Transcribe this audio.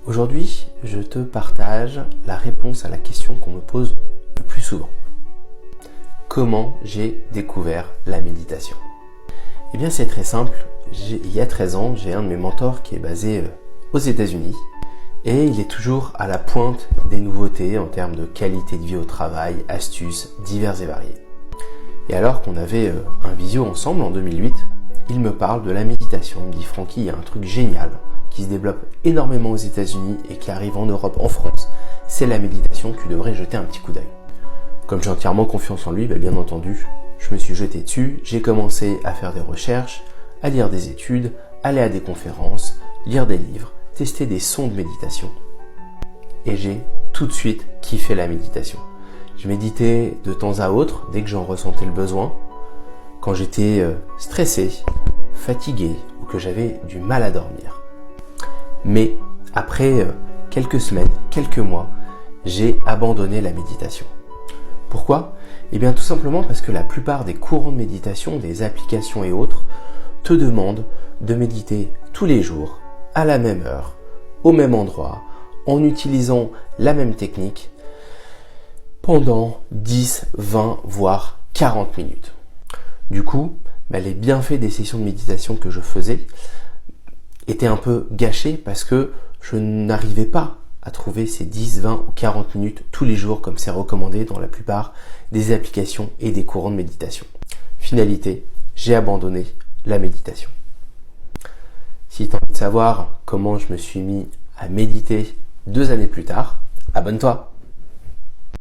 Aujourd'hui, je te partage la réponse à la question qu'on me pose le plus souvent. Comment j'ai découvert la méditation? Eh bien, c'est très simple. Il y a 13 ans, j'ai un de mes mentors qui est basé aux États-Unis et il est toujours à la pointe des nouveautés en termes de qualité de vie au travail, astuces diverses et variées. Et alors qu'on avait un visio ensemble en 2008, il me parle de la méditation. Il me dit: Francky, il y a un truc génial qui se développe énormément aux États-Unis et qui arrive en Europe, en France. C'est la méditation, tu devrais jeter un petit coup d'œil. Comme j'ai entièrement confiance en lui, bien entendu, je me suis jeté dessus, j'ai commencé à faire des recherches, à lire des études, aller à des conférences, lire des livres, tester des sons de méditation. Et j'ai tout de suite kiffé la méditation. Je méditais de temps à autre, dès que j'en ressentais le besoin, quand j'étais stressé, fatigué ou que j'avais du mal à dormir. Mais après quelques semaines, quelques mois, j'ai abandonné la méditation. Pourquoi? Eh bien tout simplement parce que la plupart des courants de méditation, des applications et autres, te demandent de méditer tous les jours, à la même heure, au même endroit, en utilisant la même technique, pendant 10, 20, voire 40 minutes. Du coup, les bienfaits des sessions de méditation que je faisais étaient un peu gâchés parce que je n'arrivais pas à trouver ces 10, 20 ou 40 minutes tous les jours comme c'est recommandé dans la plupart des applications et des courants de méditation. Finalité, j'ai abandonné la méditation. Si tu as envie de savoir comment je me suis mis à méditer 2 années plus tard, abonne-toi!